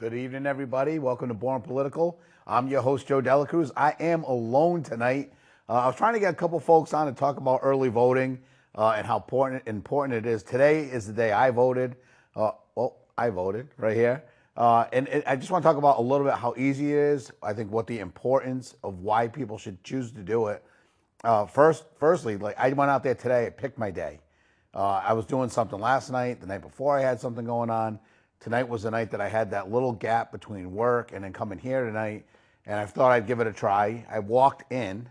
Good evening, everybody. Welcome to Born Political. I'm your host, Joe Delacruz. I am alone tonight. I was trying to get a couple folks on to talk about early voting and how important it is. Today is the day I voted. I voted right here. I just want to talk about a little bit how easy it is. I think what the importance of why people should choose to do it. Firstly, like I went out there today, I picked my day. I was doing something last night. The night before I had something going on. Tonight was the night that I had that little gap between work and then coming here tonight, and I thought I'd give it a try. I walked in,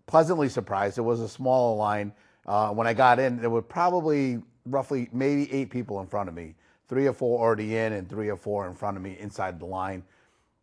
pleasantly surprised. It was a smaller line. When I got in, there were probably roughly maybe 8 people in front of me, 3 or 4 already in and 3 or 4 in front of me inside the line.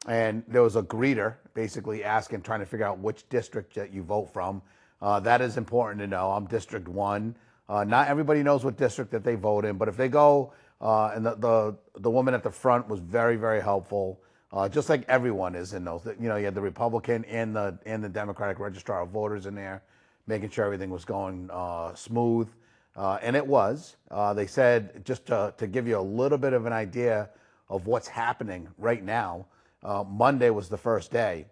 And there was a greeter basically asking, trying to figure out which district that you vote from. That is important to know. I'm District 1. Not everybody knows what district that they vote in, but if they go, and the woman at the front was very, very helpful, just like everyone is in those. You know, you had the Republican and the Democratic Registrar of Voters in there, making sure everything was going smooth, and it was. They said, just to give you a little bit of an idea of what's happening right now, Monday was the first day,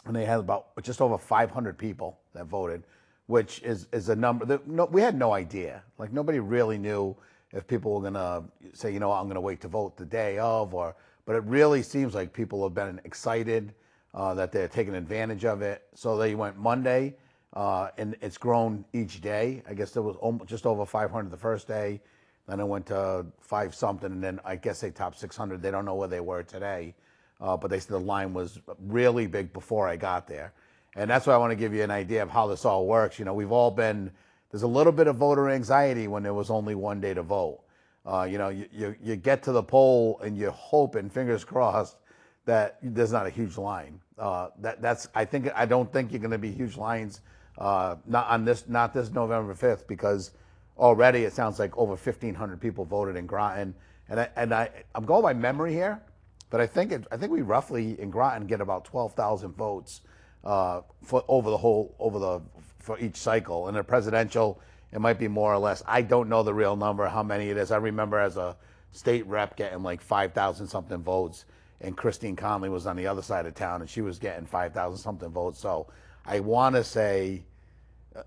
and they had about just over 500 people that voted, which is a number that we had no idea. Like nobody really knew if people were going to say, you know, I'm going to wait to vote the day of, but it really seems like people have been excited that they're taking advantage of it. So they went Monday, and it's grown each day. I guess there was just over 500 the first day. Then it went to 5 something, and then I guess they topped 600. They don't know where they were today, but they said the line was really big before I got there. And that's why I want to give you an idea of how this all works. You know, we've all been, there's a little bit of voter anxiety when there was only one day to vote. You know, you get to the poll and you hope and fingers crossed that there's not a huge line. I don't think you're going to be huge lines, not this November 5th, because already it sounds like over 1,500 people voted in Groton. And I'm going by memory here, but I think we roughly in Groton get about 12,000 votes for each cycle. In a presidential, it might be more or less. I don't know the real number, how many it is. I remember as a state rep getting like 5,000 something votes, and Christine Conley was on the other side of town and she was getting 5,000 something votes. So I want to say,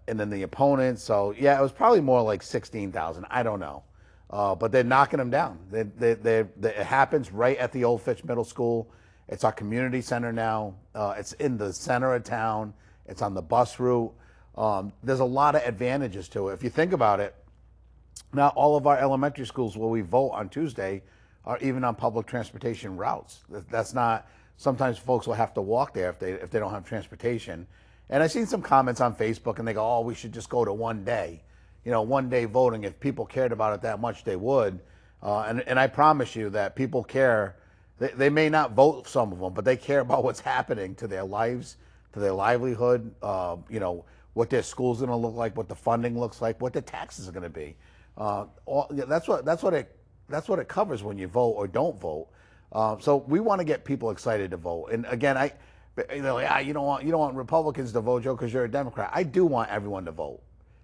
and then the opponents. So yeah, it was probably more like 16,000. I don't know. But they're knocking them down. It happens right at the Old Fitch Middle School. It's our community center now. It's in the center of town. It's on the bus route. There's a lot of advantages to it. If you think about it, now all of our elementary schools where we vote on Tuesday are even on public transportation routes. That's not, sometimes folks will have to walk there if they don't have transportation. And I've seen some comments on Facebook and they go, oh, we should just go to one day. You know, one day voting. If people cared about it that much, they would. And I promise you that people care. They may not vote, some of them, but they care about what's happening to their lives, to their livelihood, you know, what their school's going to look like, what the funding looks like, what the taxes are going to be. That's what it covers when you vote or don't vote. So we want to get people excited to vote. And again, you don't want Republicans to vote, Joe, because you're a Democrat. I do want everyone to vote,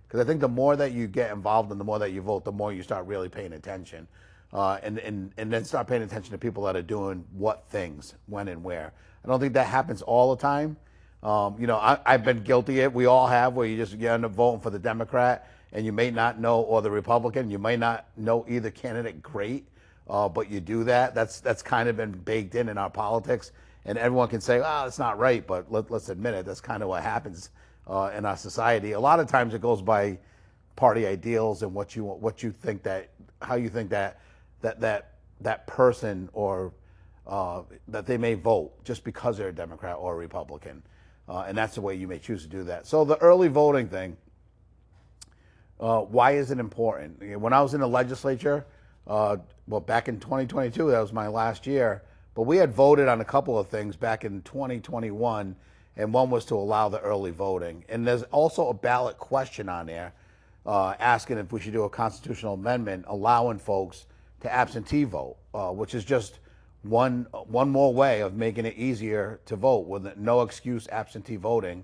because I think the more that you get involved and the more that you vote, the more you start really paying attention. And then start paying attention to people that are doing what things, when and where. I don't think that happens all the time. You know, I've been guilty of it. We all have, where you end up voting for the Democrat and you may not know, or the Republican, you may not know either candidate great, but you do that. That's kind of been baked in our politics. And everyone can say, oh, it's not right, but let's admit it. That's kind of what happens in our society. A lot of times it goes by party ideals and what you think that, how you think that person or that they may vote just because they're a Democrat or a Republican. And that's the way you may choose to do that. So the early voting thing, why is it important? When I was in the legislature, back in 2022, that was my last year, but we had voted on a couple of things back in 2021, and one was to allow the early voting. And there's also a ballot question on there asking if we should do a constitutional amendment allowing folks to absentee vote, which is just one more way of making it easier to vote with no excuse absentee voting.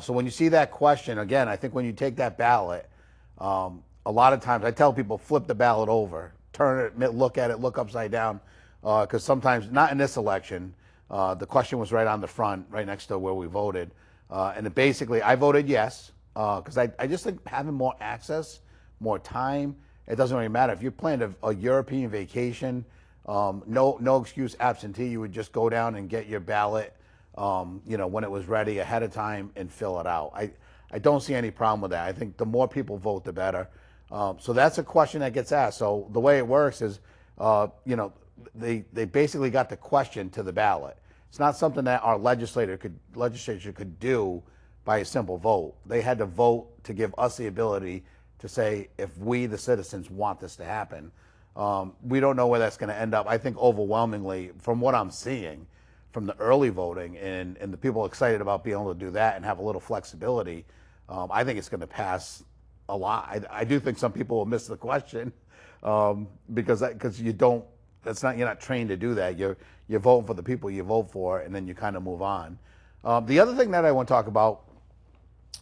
So when you see that question, again, I think when you take that ballot, a lot of times I tell people flip the ballot over, turn it, look at it, look upside down. because sometimes, not in this election, the question was right on the front, right next to where we voted. And it basically, I voted yes, because I just think having more access, more time, it doesn't really matter. If you planned a European vacation, no excuse absentee, you would just go down and get your ballot, when it was ready ahead of time and fill it out. I don't see any problem with that. I think the more people vote, the better. So that's a question that gets asked. So the way it works is, they basically got the question to the ballot. It's not something that our legislature could do by a simple vote. They had to vote to give us the ability to say if we, the citizens, want this to happen. We don't know where that's going to end up. I think overwhelmingly, from what I'm seeing, from the early voting and the people excited about being able to do that and have a little flexibility, I think it's going to pass a lot. I do think some people will miss the question because you don't. You're not trained to do that. You're voting for the people you vote for, and then you kind of move on. The other thing that I want to talk about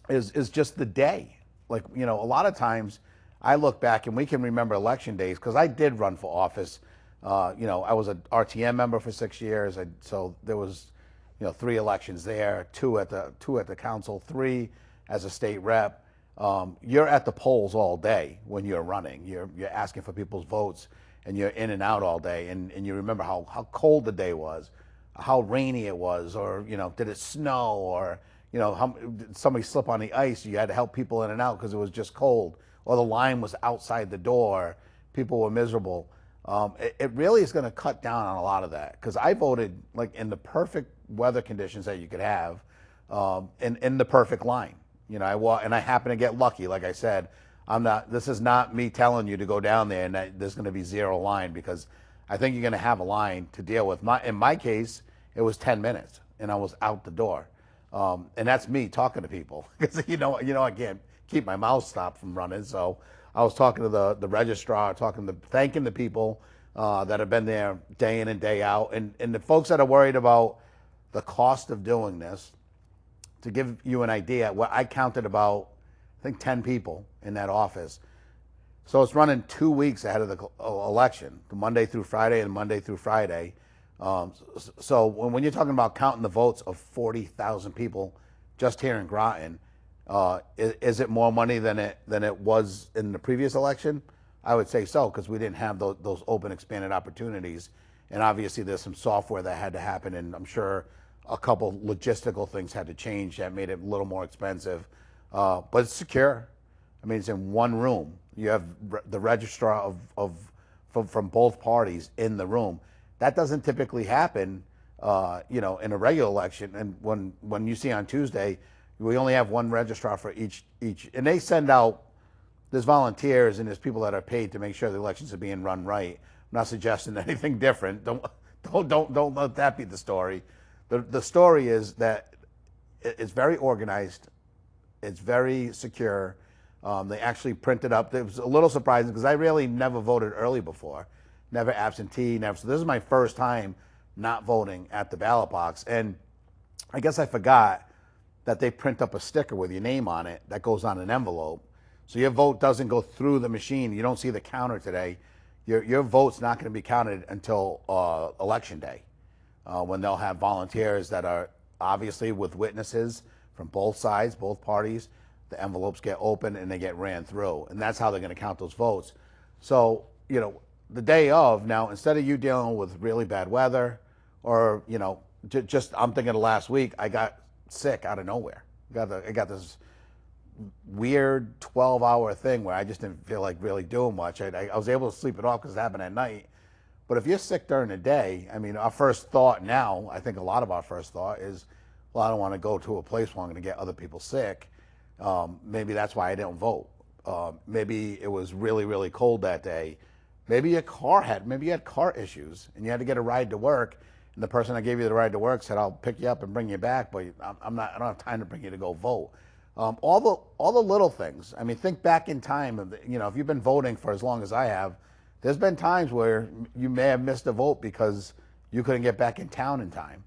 is just the day. Like, a lot of times I look back and we can remember election days because I did run for office. I was an RTM member for 6 years. So there was, 3 elections there, two at the council, 3 as a state rep. You're at the polls all day when you're running. You're asking for people's votes, and you're in and out all day. And you remember how cold the day was, how rainy it was, or did it snow, or how did somebody slip on the ice? You had to help people in and out because it was just cold, or the line was outside the door. People were miserable. It really is going to cut down on a lot of that because I voted like in the perfect weather conditions that you could have, in the perfect line. And I happen to get lucky. Like I said, this is not me telling you to go down there and that there's going to be 0 line, because I think you're going to have a line to deal with. In my case, it was 10 minutes and I was out the door. And that's me talking to people because, I can't keep my mouth stopped from running. So I was talking to the registrar, thanking the people that have been there day in and day out. And the folks that are worried about the cost of doing this, to give you an idea, I counted about, I think, 10 people in that office. So it's running 2 weeks ahead of the election, the Monday through Friday and Monday through Friday. So when you're talking about counting the votes of 40,000 people just here in Groton, is it more money than it was in the previous election? I would say so, because we didn't have those open, expanded opportunities. And obviously there's some software that had to happen, and I'm sure a couple logistical things had to change that made it a little more expensive. But it's secure. I mean, it's in one room. You have the registrar from both parties in the room. That doesn't typically happen, in a regular election. And when you see on Tuesday, we only have one registrar for each, and they send out. There's volunteers and there's people that are paid to make sure the elections are being run right. I'm not suggesting anything different. Don't let that be the story. The story is that it's very organized. It's very secure. They actually printed up. It was a little surprising because I really never voted early before, never absentee, never. So this is my first time not voting at the ballot box. And I guess I forgot that they print up a sticker with your name on it that goes on an envelope. So your vote doesn't go through the machine. You don't see the counter today. Your vote's not going to be counted until election day, when they'll have volunteers that are obviously with witnesses from both sides, both parties. The envelopes get opened and they get ran through, and that's how they're going to count those votes. So, the day of, now, instead of you dealing with really bad weather, or, just I'm thinking of last week, I got sick out of nowhere. I got this weird 12-hour thing where I just didn't feel like really doing much. I was able to sleep it off because it happened at night. But if you're sick during the day, I mean, our first thought now, I think a lot of our first thought is, well, I don't want to go to a place where I'm going to get other people sick. Maybe that's why I didn't vote. Maybe it was really, really cold that day. Maybe you had car issues and you had to get a ride to work, and the person that gave you the ride to work said, I'll pick you up and bring you back, but I don't have time to bring you to go vote. All the little things. I mean, think back in time. If you've been voting for as long as I have, there's been times where you may have missed a vote because you couldn't get back in town in time.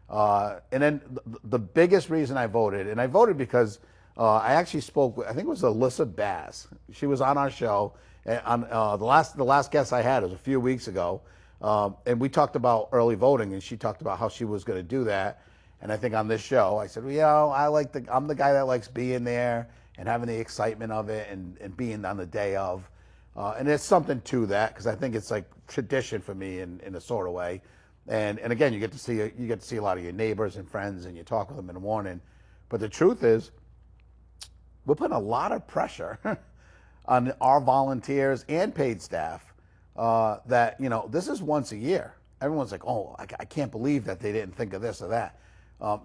And then the biggest reason I voted because I actually spoke with, I think it was Alyssa Bass. She was on our show, and on the last guest I had was a few weeks ago. And we talked about early voting, and she talked about how she was going to do that. And I think on this show, I said, well, I'm the guy that likes being there and having the excitement of it and being on the day of. And there's something to that because I think it's like tradition for me in a sort of way. And again, you get to see a lot of your neighbors and friends, and you talk with them in the morning. But the truth is, we're putting a lot of pressure on our volunteers and paid staff that, this is once a year. Everyone's like, oh, I can't believe that they didn't think of this or that.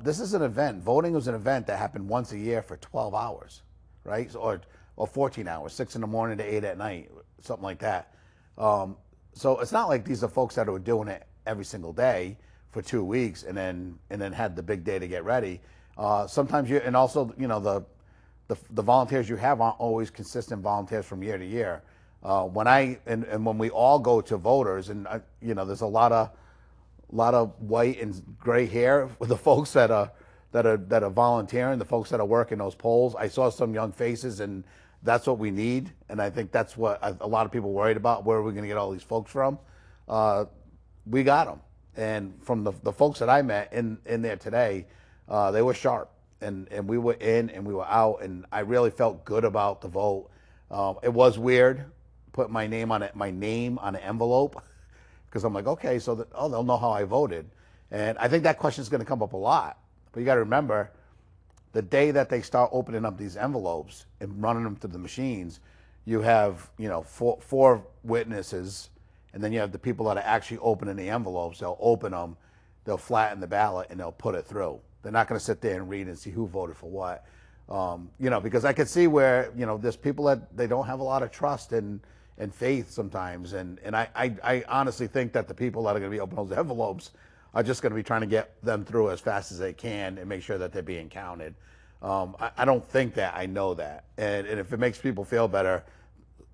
This is an event. Voting was an event that happened once a year for 12 hours, right? Or 14 hours, 6 in the morning to 8 at night, something like that. So it's not like these are folks that are doing it every single day for 2 weeks and then had the big day to get ready. Sometimes and also, the volunteers you have aren't always consistent volunteers from year to year. When we all go to voters, and there's a lot of white and gray hair with the folks that are volunteering, the folks that are working those polls. I saw some young faces, and that's what we need. And I think that's what a lot of people worried about. Where are we going to get all these folks from? We got them, and from the folks that I met in there today, they were sharp, and we were in and we were out, and I really felt good about the vote. It was weird, put my name on an envelope, because I'm like, okay, so they'll know how I voted. And I think that question is going to come up a lot. But you got to remember, the day that they start opening up these envelopes and running them through the machines, you have, four witnesses, and then you have the people that are actually opening the envelopes. They'll open them, they'll flatten the ballot, and they'll put it through. They're not going to sit there and read and see who voted for what. Because I could see where, there's people that they don't have a lot of trust and faith sometimes. And I honestly think that the people that are going to be opening those envelopes are just going to be trying to get them through as fast as they can and make sure that they're being counted. I don't think that. I know that. And if it makes people feel better,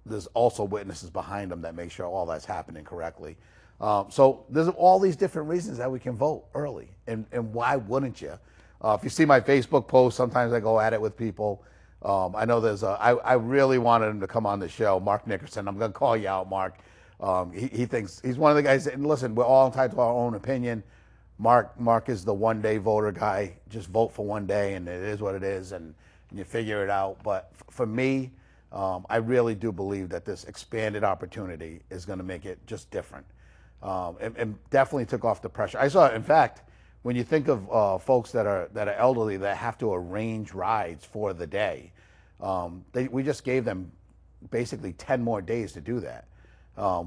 there's also witnesses behind them that make sure all that's happening correctly. So there's all these different reasons that we can vote early. And why wouldn't you? If you see my Facebook post, sometimes I go at it with people. I know I really wanted him to come on the show, Mark Nickerson. I'm going to call you out, Mark. He thinks he's one of the guys, and listen, we're all entitled to our own opinion. Mark is the one-day voter guy. Just vote for one day, and it is what it is, and you figure it out. But for me, I really do believe that this expanded opportunity is going to make it just different, and definitely took off the pressure. I saw, in fact, when you think of folks that are elderly that have to arrange rides for the day, we just gave them basically 10 more days to do that,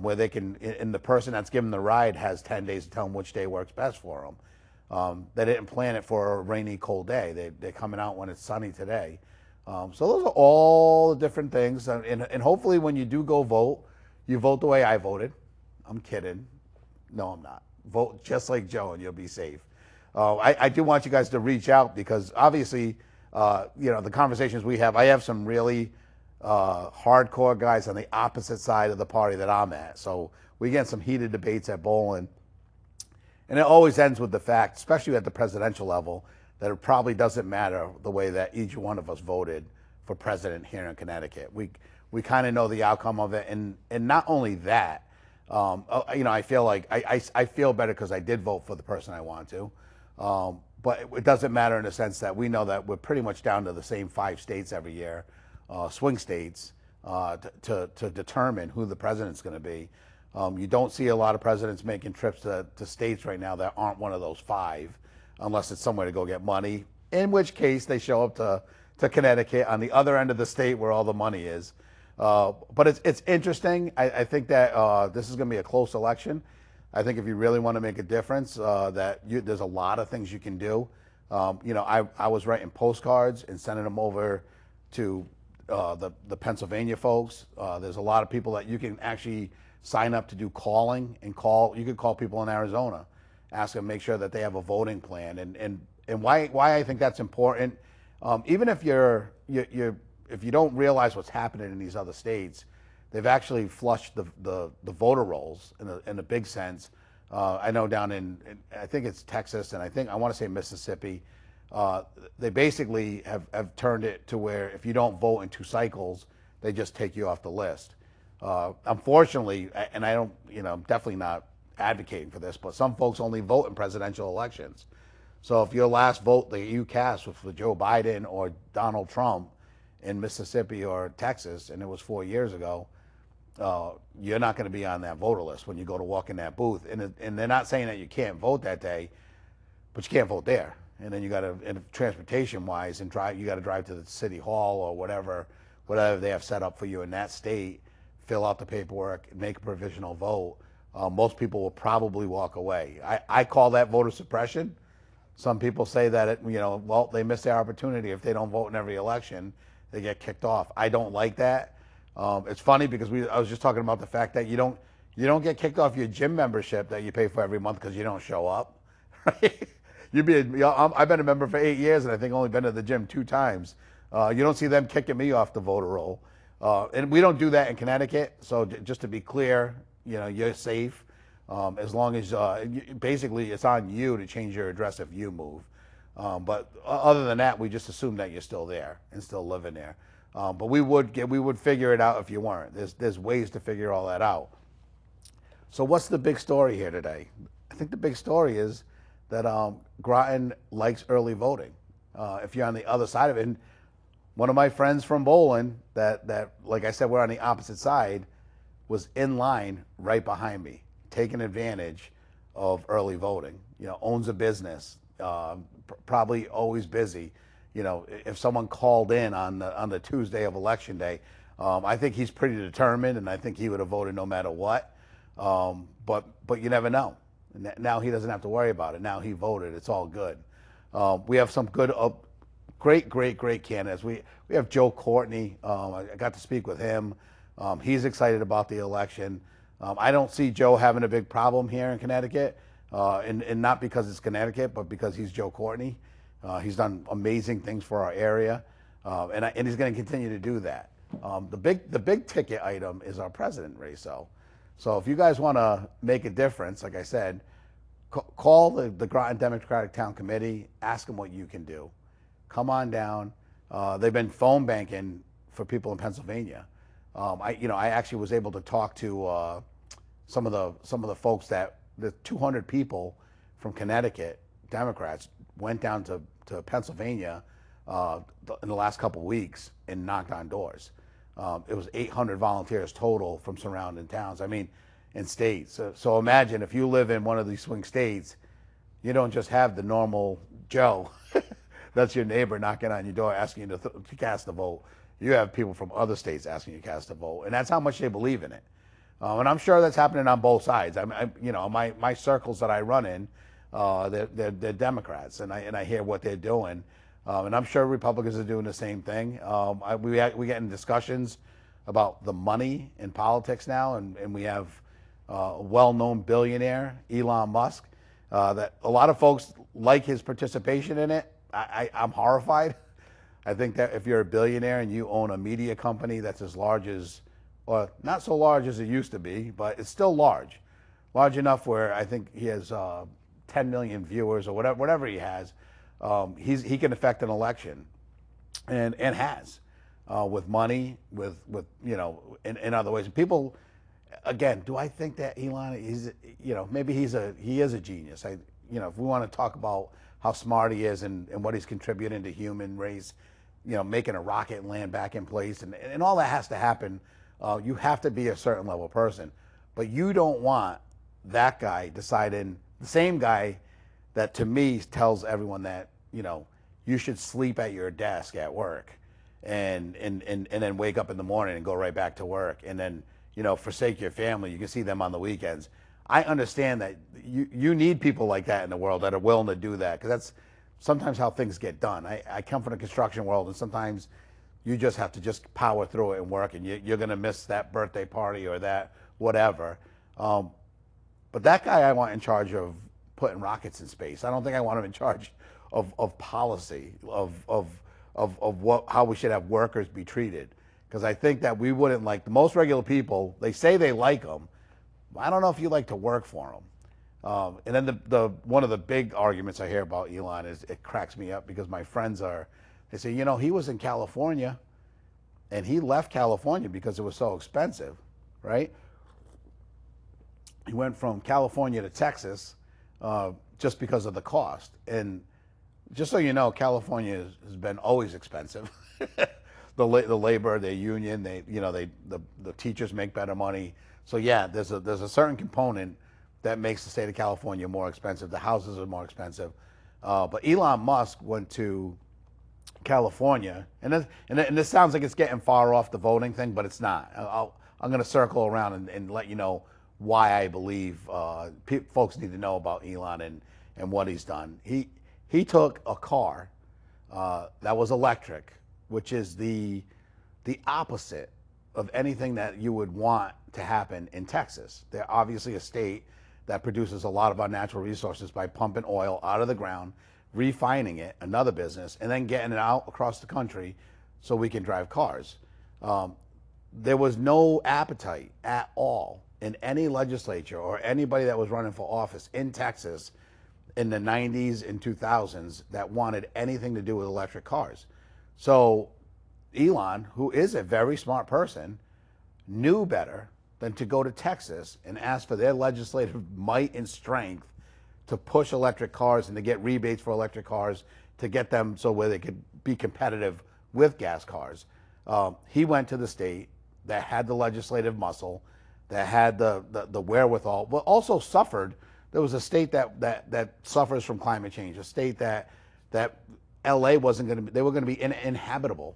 where they can, and the person that's giving the ride has 10 days to tell them which day works best for them. They didn't plan it for a rainy, cold day. They're coming out when it's sunny today. So those are all the different things. And hopefully when you do go vote, you vote the way I voted. I'm kidding. No, I'm not. Vote just like Joe and you'll be safe. I do want you guys to reach out because obviously, the conversations we have, I have some really hardcore guys on the opposite side of the party that I'm at. So we get some heated debates at bowling. And it always ends with the fact, especially at the presidential level, that it probably doesn't matter the way that each one of us voted for president here in Connecticut. We kind of know the outcome of it. And not only that, I feel like I feel better because I did vote for the person I want to. But it doesn't matter in the sense that we know that we're pretty much down to the same 5 states every year, swing states, to determine who the president's going to be. You don't see a lot of presidents making trips to states right now that aren't one of those 5, unless it's somewhere to go get money, in which case they show up to Connecticut on the other end of the state where all the money is. But it's interesting. I think that this is going to be a close election. I think if you really want to make a difference, there's a lot of things you can do. I was writing postcards and sending them over to the Pennsylvania folks. There's a lot of people that you can actually sign up to do calling and call. You could call people in Arizona, ask them, make sure that they have a voting plan. And why I think that's important, even if if you don't realize what's happening in these other states, they've actually flushed the voter rolls in a big sense. I know down in I think it's Texas, and I want to say Mississippi, they basically have turned it to where if you don't vote in 2 cycles, they just take you off the list. Unfortunately, and I don't, I'm definitely not advocating for this, but some folks only vote in presidential elections. So if your last vote that you cast was for Joe Biden or Donald Trump in Mississippi or Texas, and it was 4 years ago, you're not going to be on that voter list when you go to walk in that booth. And they're not saying that you can't vote that day, but you can't vote there. And then you got to, transportation wise, and you got to drive to the city hall or whatever they have set up for you in that state, fill out the paperwork, make a provisional vote. Most people will probably walk away. I call that voter suppression. Some people say that well, they miss their opportunity if they don't vote in every election, they get kicked off. I don't like that. It's funny because I was just talking about the fact that you don't get kicked off your gym membership that you pay for every month because you don't show up. Right? I've been a member for 8 years and I think only been to the gym 2 times. You don't see them kicking me off the voter roll. And we don't do that in Connecticut. So just to be clear, you're safe. As long as basically it's on you to change your address if you move. But other than that, we just assume that you're still there and still living there. But we would figure it out if you weren't. There's ways to figure all that out. So what's the big story here today? I think the big story is that Groton likes early voting. If you're on the other side of it, and one of my friends from Bowling that like I said, we're on the opposite side, was in line right behind me, taking advantage of early voting. Owns a business, probably always busy. If someone called in on the Tuesday of election day, I think he's pretty determined, and I think he would have voted no matter what. But you never know. Now he doesn't have to worry about it. Now he voted. It's all good. We have some good, great candidates. We have Joe Courtney. I got to speak with him. He's excited about the election. I don't see Joe having a big problem here in Connecticut, and not because it's Connecticut, but because he's Joe Courtney. He's done amazing things for our area, and he's going to continue to do that. The big ticket item is our president race, though. So if you guys want to make a difference, like I said, call the Groton Democratic Town Committee, ask them what you can do. Come on down. They've been phone banking for people in Pennsylvania. I actually was able to talk to some of the folks the 200 people from Connecticut, Democrats, went down to Pennsylvania in the last couple of weeks and knocked on doors. It was 800 volunteers total from surrounding towns. In states. So imagine if you live in one of these swing states, you don't just have the normal Joe that's your neighbor knocking on your door asking you to cast a vote. You have people from other states asking you to cast a vote, and that's how much they believe in it. And I'm sure that's happening on both sides. My circles that I run in, they're Democrats, and I hear what they're doing, and I'm sure Republicans are doing the same thing. We get in discussions about the money in politics now, and we have a well-known billionaire, Elon Musk, that a lot of folks like his participation in it. I'm horrified. I think that if you're a billionaire and you own a media company that's as large as, or not so large as it used to be, but it's still large enough where I think he has 10 million viewers or whatever he has, he can affect an election, and has with money, with in other ways. People, again, do I think that Elon is, maybe he is a genius. If we want to talk about how smart he is and what he's contributing to human race, making a rocket land back in place, and all that has to happen. You have to be a certain level person, but you don't want that guy deciding, the same guy that to me tells everyone that, you should sleep at your desk at work and then wake up in the morning and go right back to work, and then, forsake your family. You can see them on the weekends. I understand that you need people like that in the world that are willing to do that, because that's sometimes how things get done. I come from the construction world, and sometimes you just have to just power through it and work, and you're going to miss that birthday party or that whatever. But that guy I want in charge of putting rockets in space. I don't think I want him in charge of policy, of how we should have workers be treated. Because I think that we wouldn't like, the most regular people, they say they like them. I don't know if you like to work for them. And then the one of the big arguments I hear about Elon is, it cracks me up because my friends they say, he was in California and he left California because it was so expensive, right? he went from California to Texas just because of the cost. And just so you know, California has been always expensive. The labor, the union, the teachers make better money. So yeah, there's a certain component that makes the state of California more expensive. The houses are more expensive. But Elon Musk went to California, and this sounds like it's getting far off the voting thing, but it's not. I'm going to circle around and let you know why I believe folks need to know about Elon and what he's done. He took a car that was electric, which is the opposite of anything that you would want to happen in Texas. They're obviously a state that produces a lot of our natural resources by pumping oil out of the ground, refining it, another business, and then getting it out across the country so we can drive cars. There was no appetite at all in any legislature or anybody that was running for office in Texas in the 90s and 2000s that wanted anything to do with electric cars. So Elon, who is a very smart person, knew better than to go to Texas and ask for their legislative might and strength to push electric cars and to get rebates for electric cars to get them so where they could be competitive with gas cars. He went to the state that had the legislative muscle, that had the wherewithal, but also suffered. There was a state that suffers from climate change, a state that LA wasn't going to be, they were going to be uninhabitable.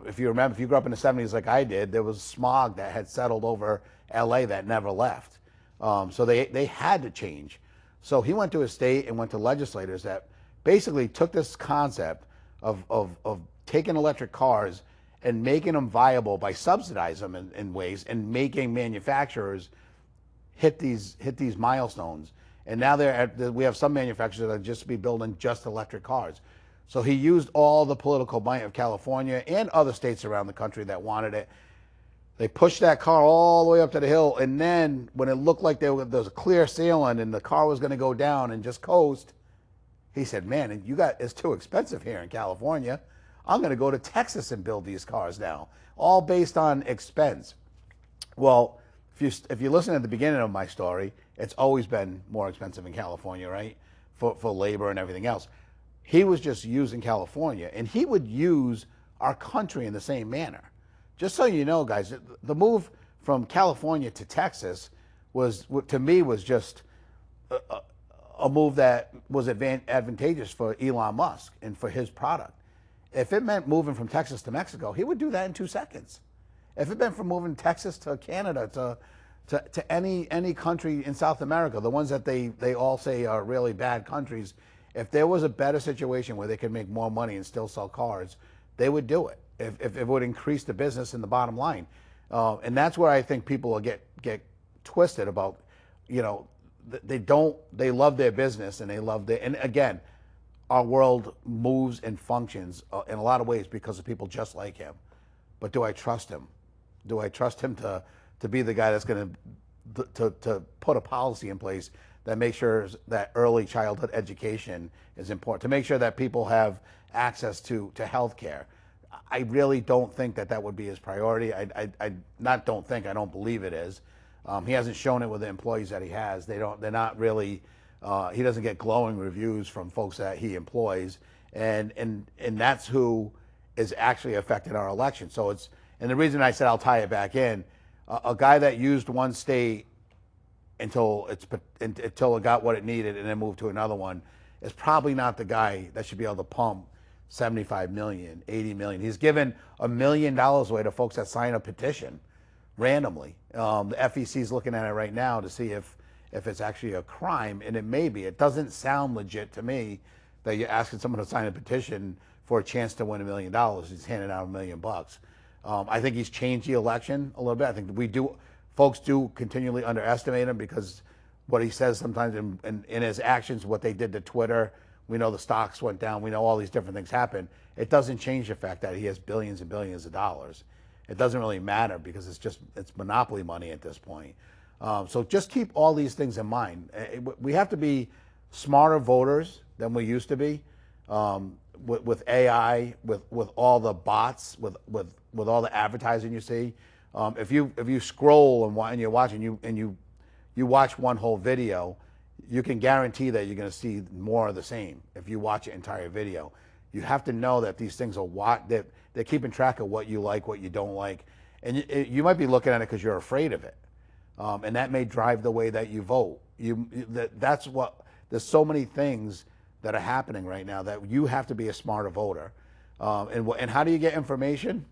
If you remember, if you grew up in the 70s like I did, there was smog that had settled over LA that never left. So they had to change. So he went to a state and went to legislators that basically took this concept of taking electric cars and making them viable by subsidizing them in ways and making manufacturers hit these milestones. And now we have some manufacturers that just be building just electric cars. So he used all the political might of California and other states around the country that wanted it. They pushed that car all the way up to the hill, and then when it looked like there was a clear ceiling and the car was going to go down and just coast, he said, man, it's too expensive here in California. I'm going to go to Texas and build these cars now, all based on expense. Well, if you listen at the beginning of my story, it's always been more expensive in California, right, for labor and everything else. He was just using California, and he would use our country in the same manner. Just so you know, guys, the move from California to Texas to me, was just a move that was advantageous for Elon Musk and for his product. If it meant moving from Texas to Mexico, he would do that in 2 seconds. If it meant from moving Texas to Canada to any country in South America, the ones that they all say are really bad countries, if there was a better situation where they could make more money and still sell cars, they would do it. If it would increase the business and the bottom line. And that's where I think people will get twisted about, they love their business and and again, our world moves and functions in a lot of ways because of people just like him. But do I trust him? Do I trust him to be the guy that's going to put a policy in place that makes sure that early childhood education is important, to make sure that people have access to health care? I really don't think that would be his priority. I don't believe it is. He hasn't shown it with the employees that he has. They're not really, he doesn't get glowing reviews from folks that he employs. And that's who is actually affecting our election. And the reason I said I'll tie it back in, a guy that used one state until it got what it needed and then moved to another one is probably not the guy that should be able to pump 75 million, 80 million. He's given $1 million away to folks that sign a petition randomly. The FEC is looking at it right now to see if it's actually a crime, and it may be. It doesn't sound legit to me that you're asking someone to sign a petition for a chance to win $1 million. He's handing out $1 million. I think he's changed the election a little bit. I think folks do continually underestimate him because what he says sometimes in his actions, what they did to Twitter. We know the stocks went down. We know all these different things happen. It doesn't change the fact that he has billions and billions of dollars. It doesn't really matter because it's monopoly money at this point. So just keep all these things in mind. We have to be smarter voters than we used to be with AI, with all the bots, with all the advertising you see. If you scroll and you're watching, and you you watch one whole video, you can guarantee that you're going to see more of the same if you watch an entire video. You have to know that these things are they're keeping track of what you like, what you don't like, and you might be looking at it because you're afraid of it, and that may drive the way that you vote. That's what. There's so many things that are happening right now that you have to be a smarter voter. And how do you get information?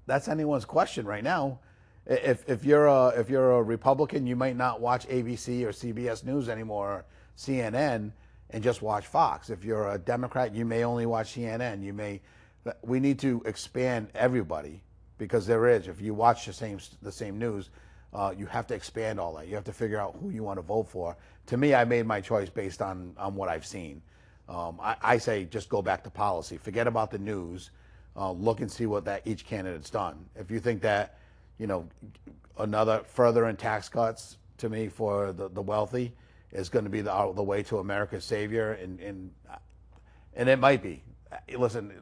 That's anyone's question right now. If you're a Republican, you might not watch ABC or CBS News anymore, or CNN, and just watch Fox. If you're a Democrat, you may only watch CNN. We need to expand everybody, because there is. If you watch the same news, you have to expand all that. You have to figure out who you want to vote for. To me, I made my choice based on what I've seen. I say just go back to policy. Forget about the news. Look and see what each candidate's done. If you think that, another further in tax cuts, to me, for the wealthy is going to be the way to America's savior, and it might be. Listen,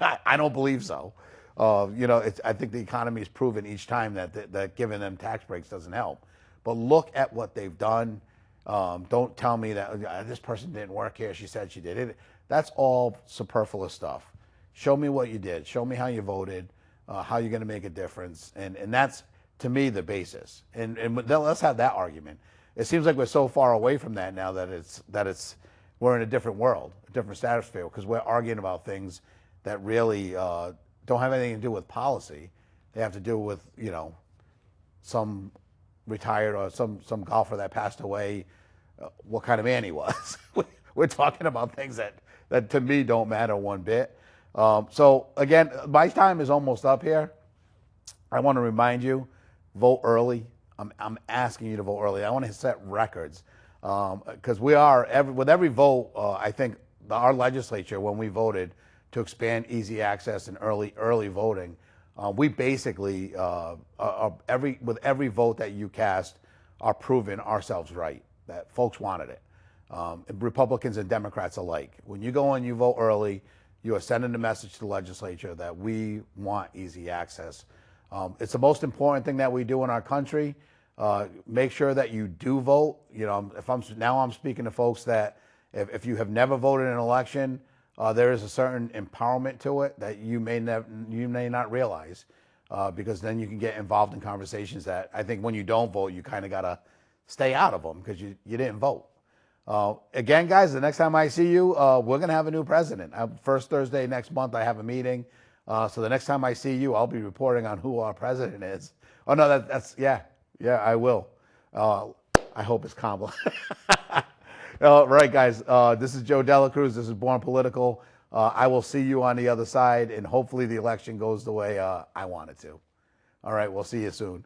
I don't believe so. I think the economy has proven each time that giving them tax breaks doesn't help. But look at what they've done. Don't tell me that this person didn't work here. She said she did it. That's all superfluous stuff. Show me what you did. Show me how you voted, how you're going to make a difference. And that's, to me, the basis. And let's have that argument. It seems like we're so far away from that now that we're in a different world, a different stratosphere, because we're arguing about things that really don't have anything to do with policy. They have to do with, some retired or some golfer that passed away, what kind of man he was. We're talking about things that to me don't matter one bit. So again, my time is almost up here. I want to remind you, vote early. I'm asking you to vote early. I want to set records, because with every vote, I think our legislature, when we voted to expand easy access and early voting, we basically with every vote that you cast are proving ourselves right, that folks wanted it. Republicans and Democrats alike. When you go and you vote early, you are sending a message to the legislature that we want easy access. It's the most important thing that we do in our country. Make sure that you do vote. I'm speaking to folks that if you have never voted in an election, there is a certain empowerment to it that you may not realize, because then you can get involved in conversations that I think when you don't vote, you kind of got to stay out of them because you didn't vote. Again, guys, the next time I see you, we're going to have a new president. First Thursday next month, I have a meeting. So the next time I see you, I'll be reporting on who our president is. Oh, no, yeah, I will. I hope it's Kamala. All right, guys, this is Joe Dela Cruz. This is Born Political. I will see you on the other side, and hopefully the election goes the way I want it to. All right, we'll see you soon.